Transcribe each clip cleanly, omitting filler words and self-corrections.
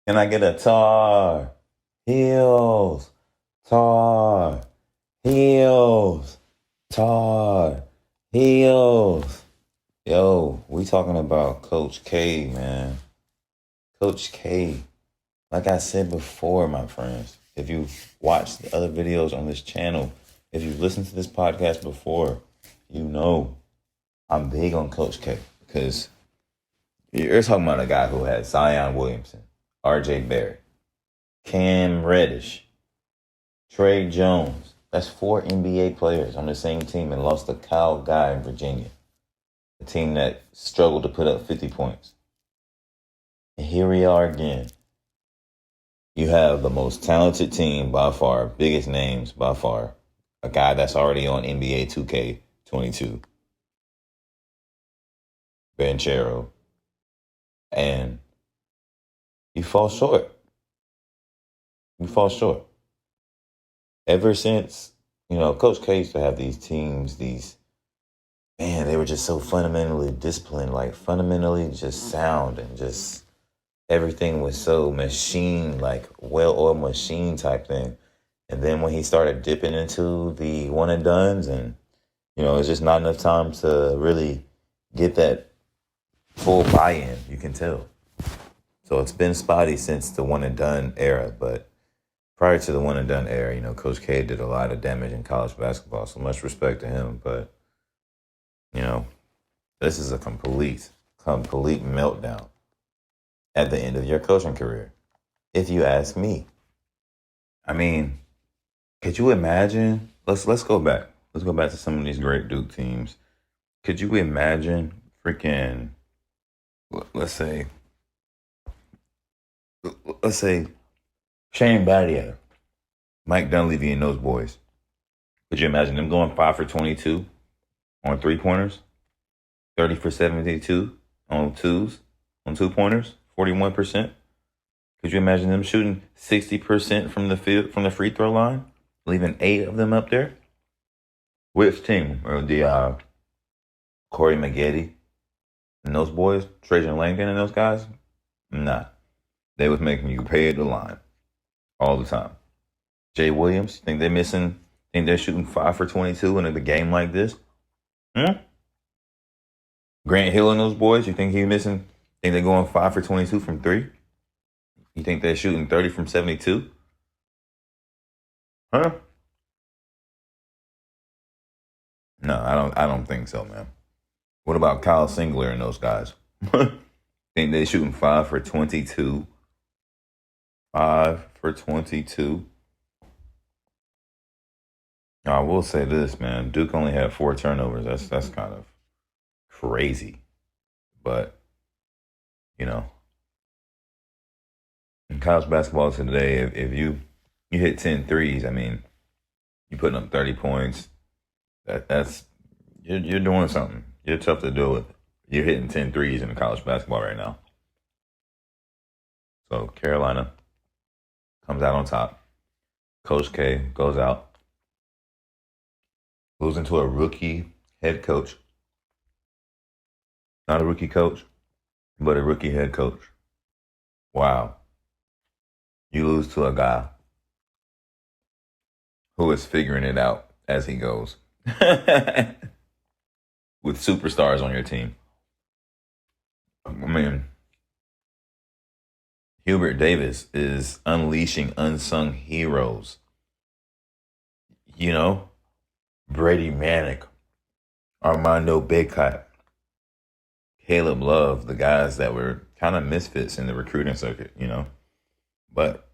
Can I get a tar? Heels. Tar. Heels. Tar. Heels. Yo, we talking about Coach K, man. Coach K. Like I said before, my friends, if you've watched the other videos on this channel, if you've listened to this podcast before, you know I'm big on Coach K because you're talking about a guy who had Zion Williamson, RJ Barrett, Cam Reddish, Trey Jones. That's 4 NBA players on the same team and lost to Kyle Guy in Virginia, a team that struggled to put up 50 points. And here we are again. You have the most talented team by far, biggest names by far, a guy that's already on NBA 2K22, Banchero, and you fall short. You fall short. Ever since, Coach K used to have these teams, they were just so fundamentally disciplined, like fundamentally just sound and just everything was so machine, like well-oiled machine type thing. And then when he started dipping into the one and dones and, it's just not enough time to really get that full buy-in, you can tell. So it's been spotty since the one and done era, but prior to the one and done era, Coach K did a lot of damage in college basketball. So much respect to him, but this is a complete meltdown at the end of your coaching career, if you ask me. I mean, could you imagine? Let's go back. Let's go back to some of these great Duke teams. Could you imagine freaking? Let's say Shane Battier, Mike Dunleavy, and those boys. Could you imagine them going 5 for 22 on 3-pointers, 30 for 72 on 2-pointers, 41%? Could you imagine them shooting 60% from the field, from the free throw line, leaving 8 of them up there? Which team? Or the Corey Maggette and those boys, Trajan Langdon and those guys? Nah. They was making you pay at the line all the time. Jay Williams, think they're shooting 5 for 22 in a game like this? Grant Hill and those boys, you think think they're going 5 for 22 from 3? You think they're shooting 30 from 72? Huh? No, I don't think so, man. What about Kyle Singler and those guys? Think they shooting 5 for 22? 5 for 22. I will say this, man. Duke only had 4 turnovers. That's kind of crazy. But, in college basketball today, if you hit 10 threes, I mean, you putting up 30 points, that's you're doing something. You're tough to do with. You're hitting 10 threes in college basketball right now. So Carolina comes out on top. Coach K goes out, losing to a rookie head coach. Not a rookie coach, but a rookie head coach. Wow. You lose to a guy who is figuring it out as he goes. With superstars on your team. I mean, Hubert Davis is unleashing unsung heroes. Brady Manick, Armando Bacot, Caleb Love, the guys that were kind of misfits in the recruiting circuit, But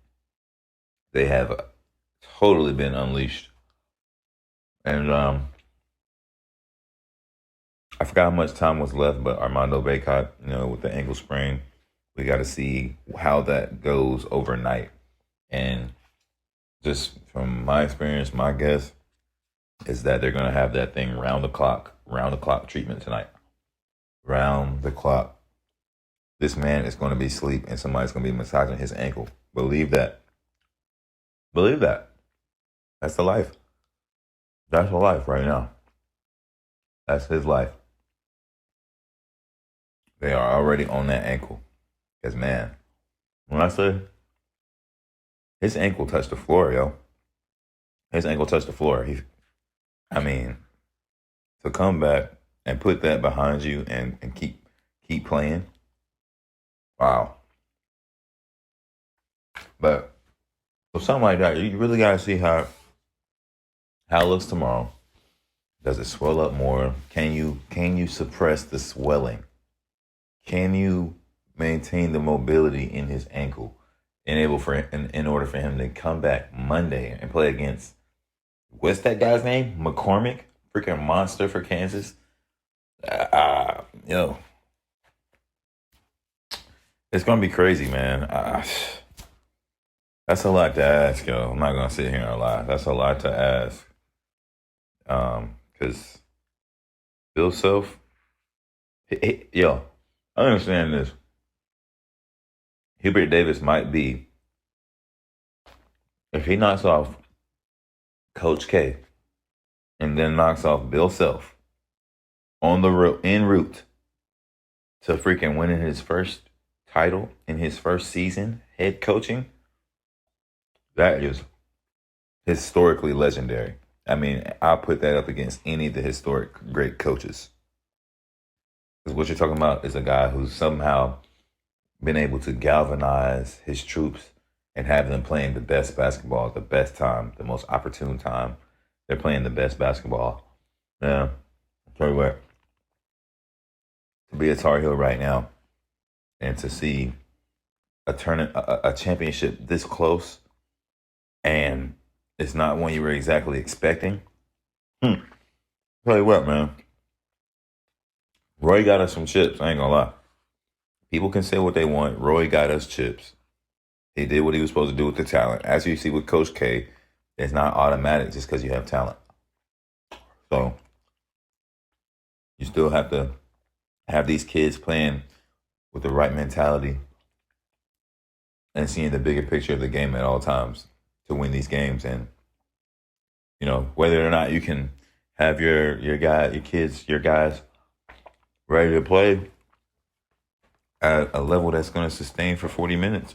they have totally been unleashed. And I forgot how much time was left, but Armando Bacot, with the ankle sprain, we got to see how that goes overnight. And just from my experience, my guess is that they're going to have that thing round the clock treatment tonight. Round the clock. This man is going to be asleep and somebody's going to be massaging his ankle. Believe that. Believe that. That's the life. That's the life right now. That's his life. They are already on that ankle. Because, man, When I say his ankle touched the floor, yo, his ankle touched the floor. I mean, to come back and put that behind you and keep playing, wow. But with something like that, you really gotta see how it looks tomorrow. Does it swell up more? Can you suppress the swelling? Can you maintain the mobility in his ankle, in order for him to come back Monday and play against what's that guy's name? McCormick, freaking monster for Kansas. Yo, it's gonna be crazy, man. That's a lot to ask, yo. I'm not gonna sit here and lie. That's a lot to ask. Because Bill Self, yo, I understand this. Hubert Davis might be, if he knocks off Coach K and then knocks off Bill Self on the en route to freaking winning his first title in his first season head coaching, that is historically legendary. I mean, I'll put that up against any of the historic great coaches. Because what you're talking about is a guy who's somehow been able to galvanize his troops and have them playing the best basketball at the best time, the most opportune time. They're playing the best basketball. Yeah, I'll tell you what, to be a Tar Heel right now and to see a championship this close, and it's not one you were exactly expecting. Tell you what, man. Roy got us some chips. I ain't gonna lie. People can say what they want. Roy got us chips. He did what he was supposed to do with the talent. As you see with Coach K, it's not automatic just because you have talent. So you still have to have these kids playing with the right mentality and seeing the bigger picture of the game at all times to win these games. And whether or not you can have your guys ready to play at a level that's going to sustain for 40 minutes.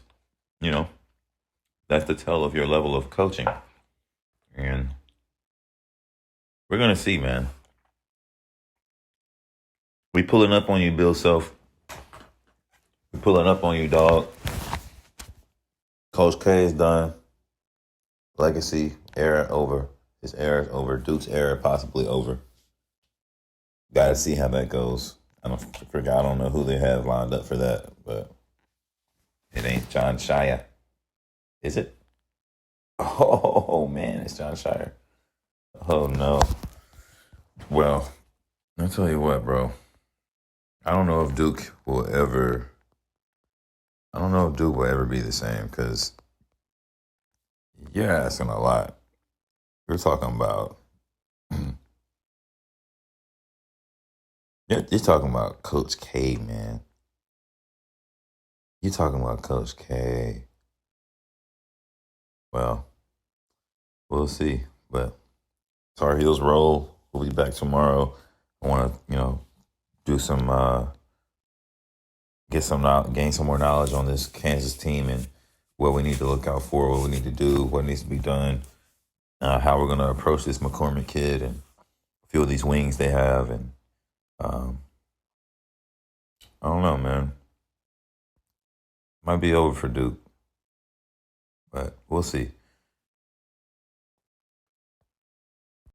That's the tell of your level of coaching. And we're going to see, man. We pulling up on you, Bill Self. We pulling up on you, dog. Coach K is done. Legacy era over. His era is over. Duke's era possibly over. Got to see how that goes. I don't know who they have lined up for that, but it ain't John Shire. Is it? Oh man, it's John Shire. Oh no. Well, I'll tell you what, bro. I don't know if Duke will ever be the same, because you're asking a lot. You're talking about you're talking about Coach K, man. You're talking about Coach K. Well, we'll see. But Tar Heels roll. We'll be back tomorrow. I want to, do some, gain some more knowledge on this Kansas team and what we need to look out for, what we need to do, what needs to be done, how we're going to approach this McCormick kid and feel these wings they have. And I don't know, man. Might be over for Duke, but we'll see.